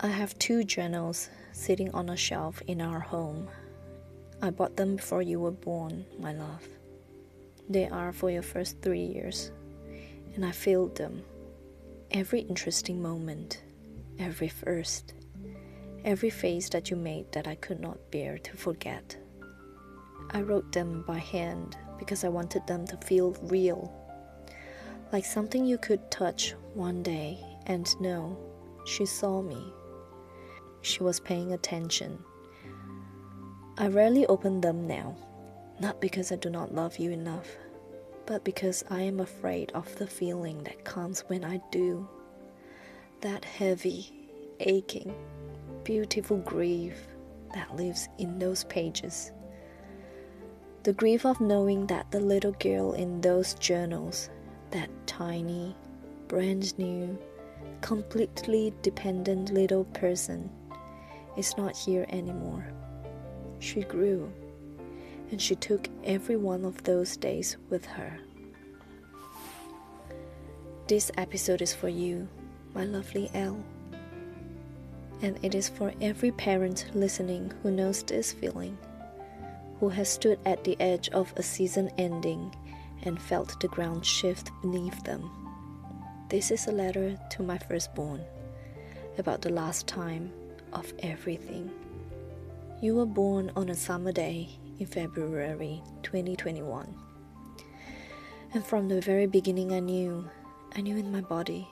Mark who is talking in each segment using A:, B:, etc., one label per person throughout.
A: I have 2 journals sitting on a shelf in our home. I bought them before you were born, my love. They are for your first 3 years, and I filled them. Every interesting moment, every first, every face that you made that I could not bear to forget. I wrote them by hand because I wanted them to feel real, like something you could touch one day and know she saw me. She was paying attention. I rarely open them now, not because I do not love you enough, but because I am afraid of the feeling that comes when I do. That heavy, aching, beautiful grief that lives in those pages. The grief of knowing that the little girl in those journals, that tiny, brand new, completely dependent little person, is not here anymore. She grew, and she took every one of those days with her. This episode is for you, my lovely Elle. And it is for every parent listening who knows this feeling, who has stood at the edge of a season ending and felt the ground shift beneath them. This is a letter to my firstborn, about the last time of everything. You were born on a summer day in February 2021. And from the very beginning I knew in my body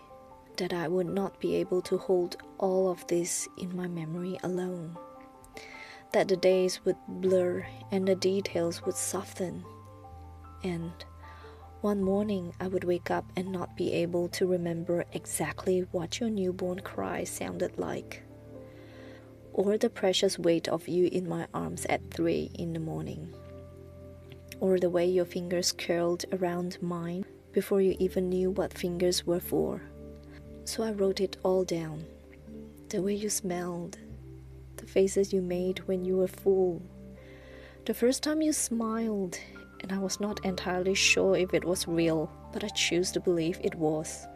A: that I would not be able to hold all of this in my memory alone. That the days would blur and the details would soften. And one morning I would wake up and not be able to remember exactly what your newborn cry sounded like, or the precious weight of you in my arms at 3 in the morning, or the way your fingers curled around mine before you even knew what fingers were for. So I wrote it all down. The way you smelled, the faces you made when you were full, the first time you smiled, and I was not entirely sure if it was real, but I choose to believe it was.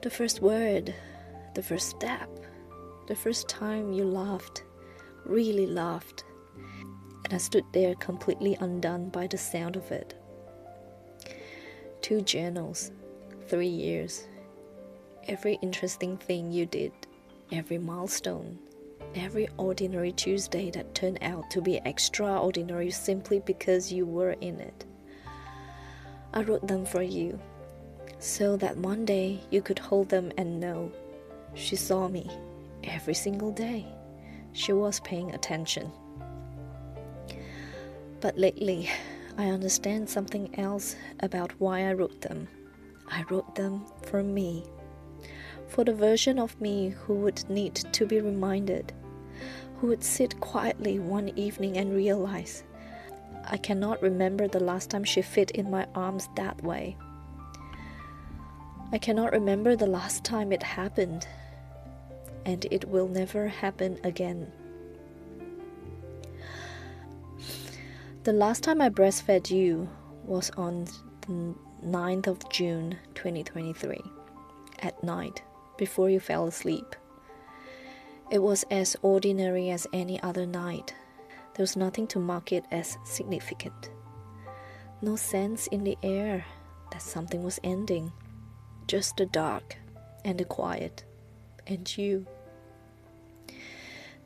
A: The first word, the first step, the first time you laughed, really laughed, and I stood there completely undone by the sound of it. 2 journals, 3 years. Every interesting thing you did, every milestone, every ordinary Tuesday that turned out to be extraordinary simply because you were in it. I wrote them for you, so that one day you could hold them and know she saw me every single day. She was paying attention. But lately, I understand something else about why I wrote them. I wrote them for me. For the version of me who would need to be reminded, who would sit quietly one evening and realize, I cannot remember the last time she fit in my arms that way. I cannot remember the last time it happened, and it will never happen again. The last time I breastfed you was on the 9th of June 2023, at night, before you fell asleep. It was as ordinary as any other night. There was nothing to mark it as significant. No sense in the air that something was ending. Just the dark and the quiet and you.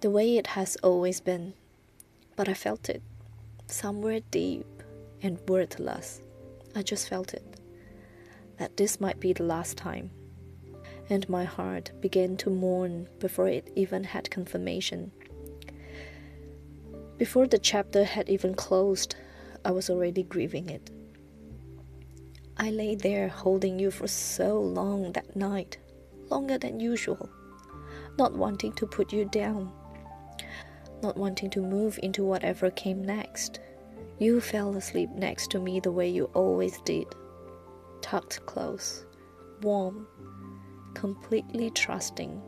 A: The way it has always been, but I felt it. Somewhere deep and wordless, I just felt it. That this might be the last time. And my heart began to mourn before it even had confirmation. Before the chapter had even closed, I was already grieving it. I lay there holding you for so long that night, longer than usual, not wanting to put you down, not wanting to move into whatever came next. You fell asleep next to me the way you always did, tucked close, warm, completely trusting,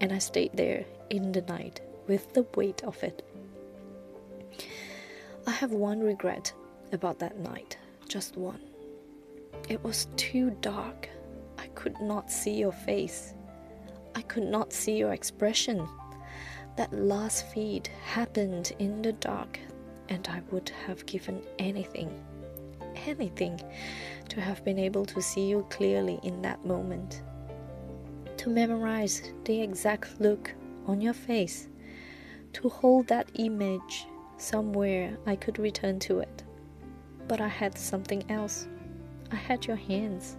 A: and I stayed there in the night with the weight of it. I have one regret about that night, just one. It was too dark. I could not see your face. I could not see your expression. That last feed happened in the dark, and I would have given anything to have been able to see you clearly in that moment, to memorize the exact look on your face, to hold that image somewhere I could return to it. But I had something else. I had your hands.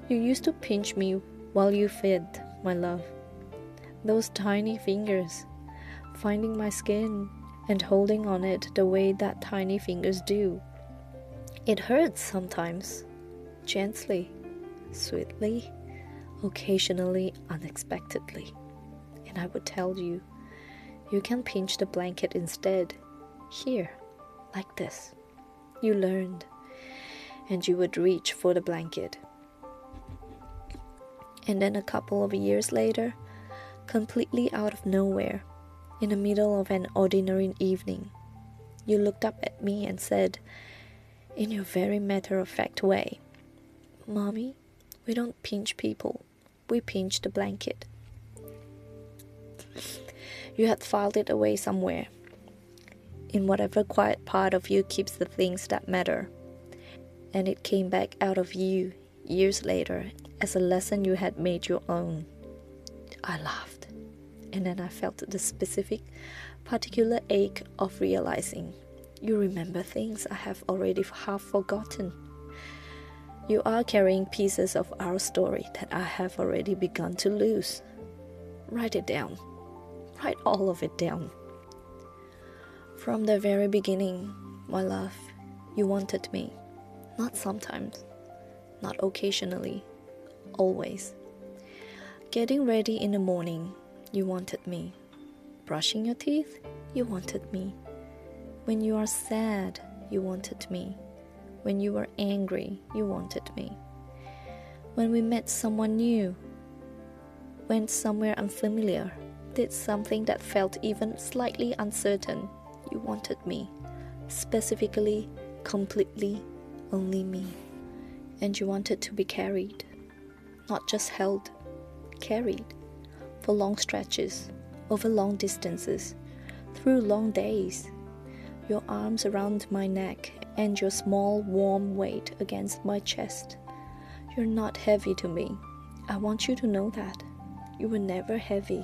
A: You used to pinch me while you fed, my love. Those tiny fingers, finding my skin and holding on it the way that tiny fingers do. It hurts sometimes, gently, sweetly, occasionally unexpectedly. And I would tell you, you can pinch the blanket instead. Here, like this. You learned, and you would reach for the blanket. And then a couple of years later, completely out of nowhere, in the middle of an ordinary evening, you looked up at me and said, in your very matter-of-fact way, "Mommy, we don't pinch people, we pinch the blanket." You had filed it away somewhere, in whatever quiet part of you keeps the things that matter, and it came back out of you years later as a lesson you had made your own. I laughed, and then I felt the specific, particular ache of realizing you remember things I have already half forgotten. You are carrying pieces of our story that I have already begun to lose. Write it down. Write all of it down. From the very beginning, my love, you wanted me. Not sometimes, not occasionally, always. Getting ready in the morning, you wanted me. Brushing your teeth, you wanted me. When you are sad, you wanted me. When you were angry, you wanted me. When we met someone new, went somewhere unfamiliar, did something that felt even slightly uncertain, you wanted me. Specifically, completely, only me. And you wanted to be carried, not just held, carried, for long stretches, over long distances, through long days. Your arms around my neck and your small warm weight against my chest. You're not heavy to me. I want you to know that. You were never heavy.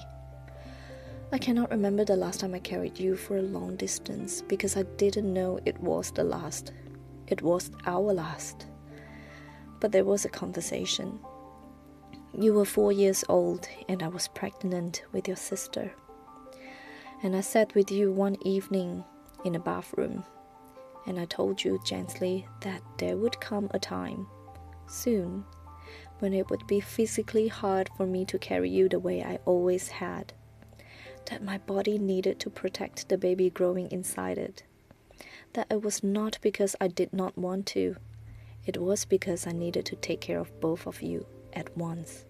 A: I cannot remember the last time I carried you for a long distance because I didn't know it was the last. It was our last. But there was a conversation. You were 4 years old and I was pregnant with your sister. And I sat with you one evening in a bathroom, and I told you gently that there would come a time, soon, when it would be physically hard for me to carry you the way I always had, that my body needed to protect the baby growing inside it, that it was not because I did not want to, it was because I needed to take care of both of you at once.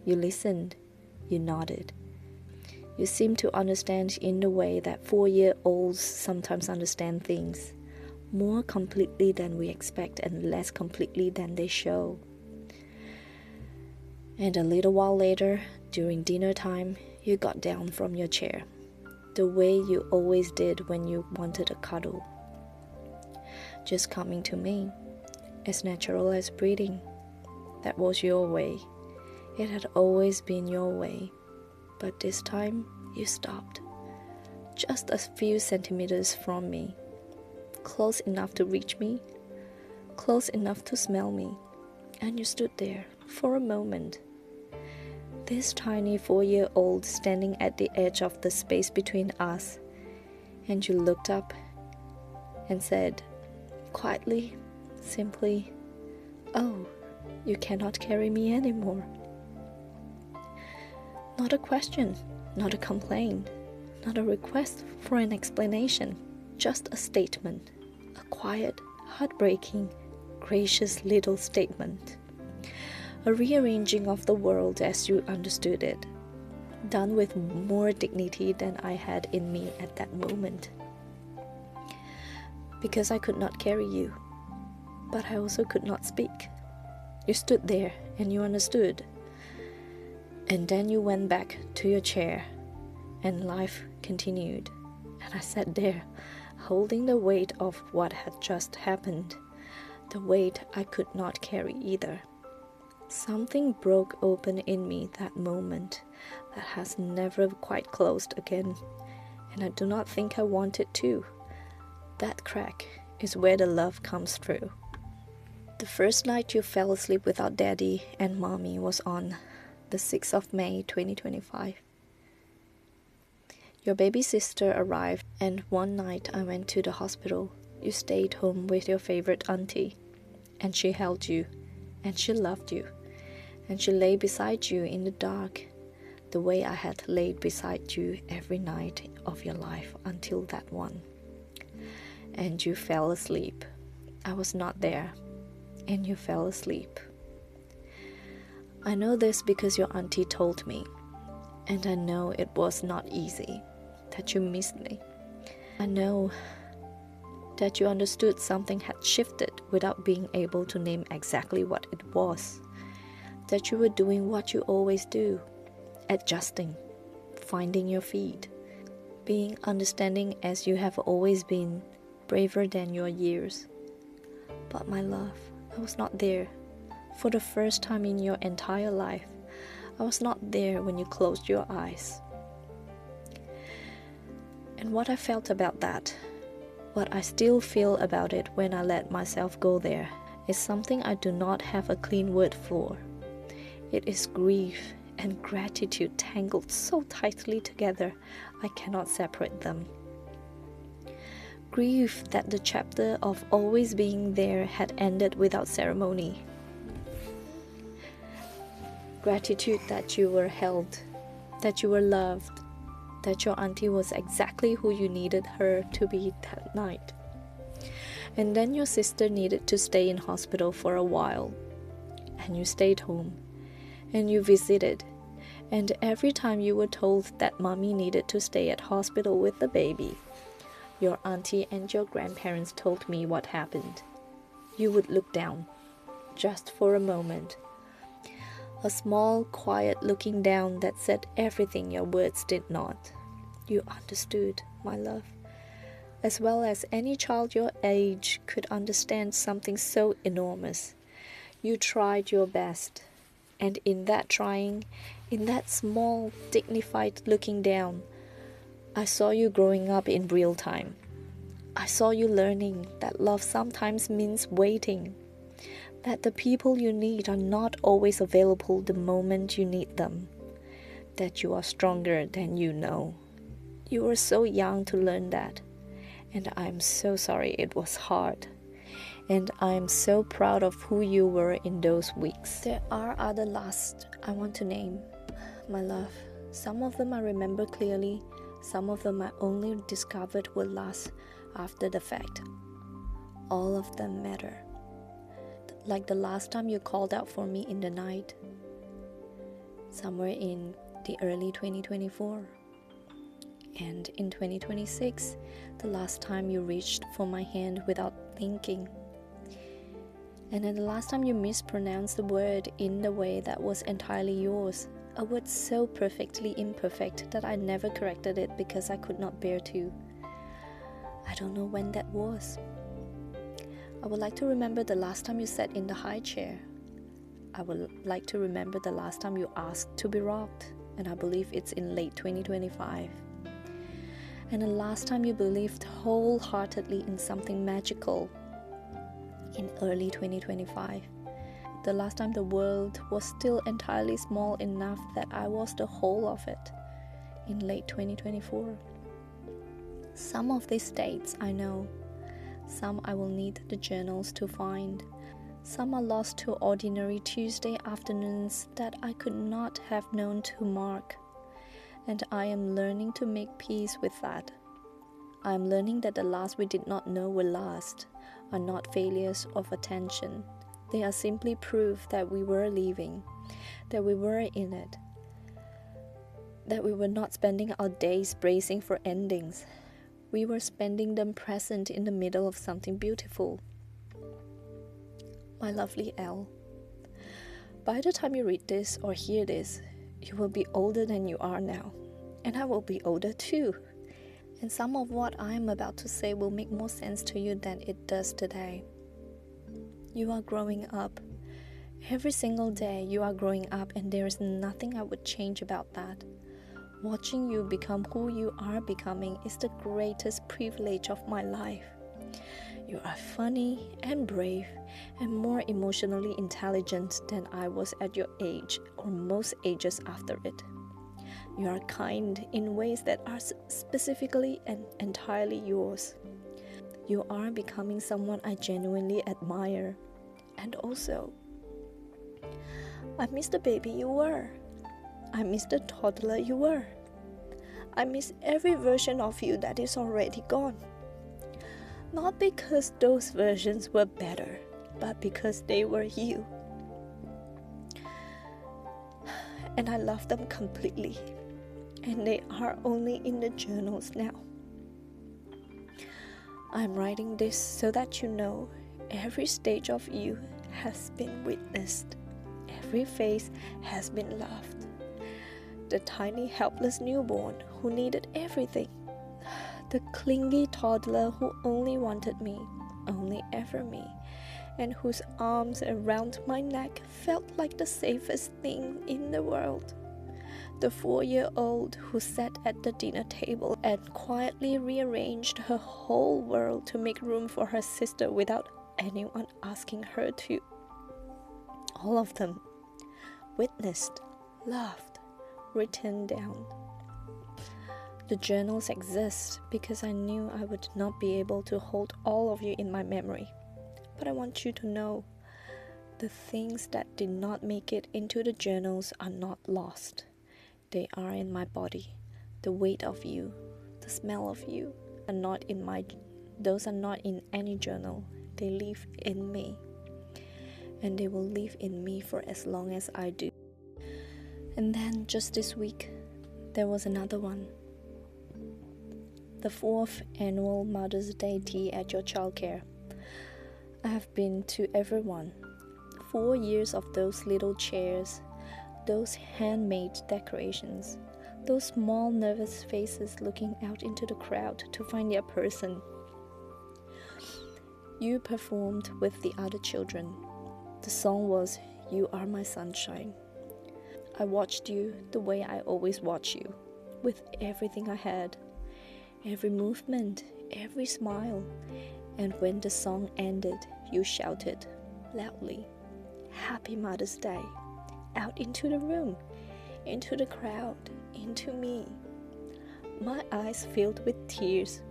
A: You listened, you nodded. You seem to understand in the way that 4-year-olds sometimes understand things, more completely than we expect and less completely than they show. And a little while later, during dinner time, you got down from your chair, the way you always did when you wanted a cuddle. Just coming to me, as natural as breathing. That was your way. It had always been your way. But this time, you stopped, just a few centimeters from me, close enough to reach me, close enough to smell me, and you stood there for a moment. This tiny 4-year-old standing at the edge of the space between us, and you looked up and said, quietly, simply, "Oh, you cannot carry me anymore." Not a question, not a complaint, not a request for an explanation, just a statement, a quiet, heartbreaking, gracious little statement. A rearranging of the world as you understood it, done with more dignity than I had in me at that moment. Because I could not carry you, but I also could not speak. You stood there and you understood. And then you went back to your chair, and life continued. And I sat there, holding the weight of what had just happened, the weight I could not carry either. Something broke open in me that moment that has never quite closed again, and I do not think I want it to. That crack is where the love comes through. The first night you fell asleep without Daddy and Mommy was on the 6th of May 2025. Your baby sister arrived, and one night I went to the hospital. You stayed home with your favorite auntie, and she held you, and she loved you, and she lay beside you in the dark, the way I had laid beside you every night of your life until that one. And you fell asleep. I was not there, and you fell asleep. I know this because your auntie told me, and I know it was not easy, that you missed me. I know that you understood something had shifted without being able to name exactly what it was, that you were doing what you always do, adjusting, finding your feet, being understanding as you have always been, braver than your years. But my love, I was not there. For the first time in your entire life, I was not there when you closed your eyes. And what I felt about that, what I still feel about it when I let myself go there, is something I do not have a clean word for. It is grief and gratitude tangled so tightly together, I cannot separate them. Grief that the chapter of always being there had ended without ceremony. Gratitude that you were held, that you were loved, that your auntie was exactly who you needed her to be that night. And then your sister needed to stay in hospital for a while, and you stayed home, and you visited, and every time you were told that Mommy needed to stay at hospital with the baby, your auntie and your grandparents told me what happened. You would look down, just for a moment. A small, quiet looking down that said everything your words did not. You understood, my love, as well as any child your age could understand something so enormous. You tried your best, and in that trying, in that small, dignified looking down, I saw you growing up in real time. I saw you learning that love sometimes means waiting, that the people you need are not always available the moment you need them, that you are stronger than you know. You were so young to learn that, and I'm so sorry it was hard, and I'm so proud of who you were in those weeks. There are other lasts I want to name, my love. Some of them I remember clearly, some of them I only discovered were lasts after the fact. All of them matter. Like the last time you called out for me in the night, somewhere in the early 2024. And in 2026, the last time you reached for my hand without thinking. And then the last time you mispronounced the word in the way that was entirely yours, a word so perfectly imperfect that I never corrected it because I could not bear to. I don't know when that was. I would like to remember the last time you sat in the high chair. I would like to remember the last time you asked to be rocked, and I believe it's in late 2025. And the last time you believed wholeheartedly in something magical in early 2025. The last time the world was still entirely small enough that I was the whole of it in late 2024. Some of these dates I know. Some I will need the journals to find. Some are lost to ordinary Tuesday afternoons that I could not have known to mark. And I am learning to make peace with that. I am learning that the last we did not know were last are not failures of attention. They are simply proof that we were leaving, that we were in it, that we were not spending our days bracing for endings. We were spending them present in the middle of something beautiful. My lovely Elle, by the time you read this or hear this, You will be older than you are now, and I will be older too. And some of what I am about to say will make more sense to you than it does today. You are growing up. Every single day you are growing up, and there is nothing I would change about that. Watching you become who you are becoming is the greatest privilege of my life. You are funny and brave and more emotionally intelligent than I was at your age or most ages after it. You are kind in ways that are specifically and entirely yours. You are becoming someone I genuinely admire. And also, I miss the baby you were. I miss the toddler you were. I miss every version of you that is already gone. Not because those versions were better, but because they were you. And I love them completely. And they are only in the journals now. I'm writing this so that you know every stage of you has been witnessed. Every face has been loved. The tiny helpless newborn who needed everything. The clingy toddler who only wanted me, only ever me, and whose arms around my neck felt like the safest thing in the world. The 4-year-old who sat at the dinner table and quietly rearranged her whole world to make room for her sister without anyone asking her to. All of them witnessed, loved, written down. The journals exist because I knew I would not be able to hold all of you in my memory. But I want you to know, the things that did not make it into the journals are not lost. They are in my body. The weight of you, the smell of you, those are not in any journal. They live in me. And they will live in me for as long as I do. And then just this week, there was another one. The 4th annual Mother's Day tea at your childcare. I have been to everyone. 4 years of those little chairs, those handmade decorations, those small nervous faces looking out into the crowd to find their person. You performed with the other children. The song was "You Are My Sunshine." I watched you the way I always watch you, with everything I had, every movement, every smile. And when the song ended, you shouted loudly, "Happy Mother's Day," out into the room, into the crowd, into me. My eyes filled with tears,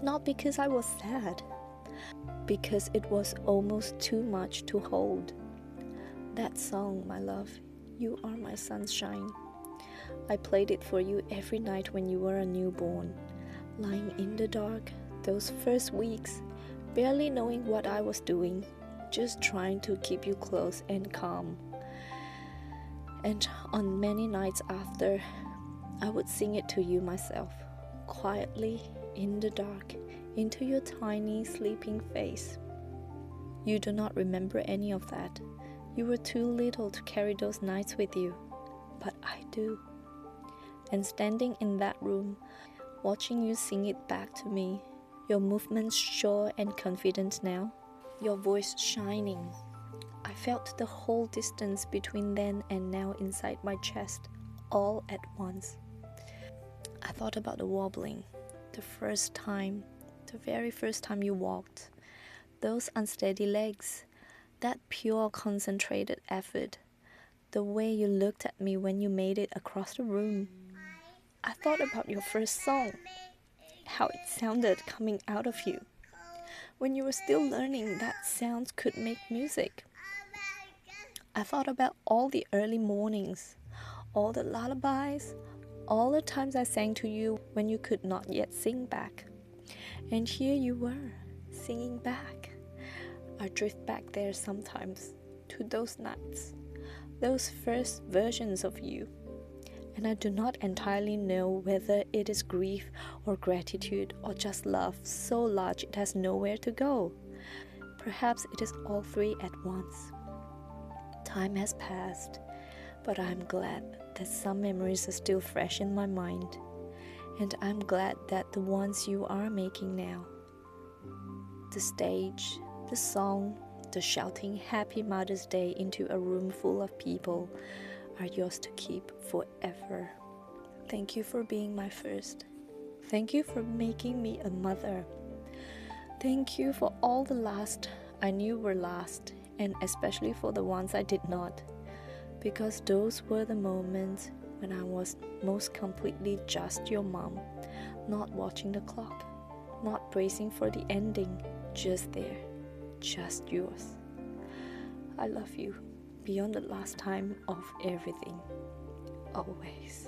A: not because I was sad, because it was almost too much to hold. That song, my love, "You Are My Sunshine." I played it for you every night when you were a newborn, lying in the dark, those first weeks, barely knowing what I was doing, just trying to keep you close and calm. And on many nights after, I would sing it to you myself, quietly, in the dark, into your tiny sleeping face. You do not remember any of that. You were too little to carry those nights with you, but I do. And standing in that room, watching you sing it back to me, your movements sure and confident now, your voice shining. I felt the whole distance between then and now inside my chest, all at once. I thought about the wobbling, the very first time you walked, those unsteady legs, that pure concentrated effort, the way you looked at me when you made it across the room. I thought about your first song, how it sounded coming out of you, when you were still learning that sounds could make music. I thought about all the early mornings, all the lullabies, all the times I sang to you when you could not yet sing back. And here you were, singing back. I drift back there sometimes, to those nights, those first versions of you. And I do not entirely know whether it is grief or gratitude or just love so large it has nowhere to go. Perhaps it is all three at once. Time has passed, But I'm glad that some memories are still fresh in my mind, and I'm glad that the ones you are making now, the stage, the song, the shouting Happy Mother's Day into a room full of people, are yours to keep forever. Thank you for being my first. Thank you for making me a mother. Thank you for all the last I knew were last, and especially for the ones I did not, because those were the moments when I was most completely just your mom, not watching the clock, not bracing for the ending, just there, just yours. I love you beyond the last time of everything, always.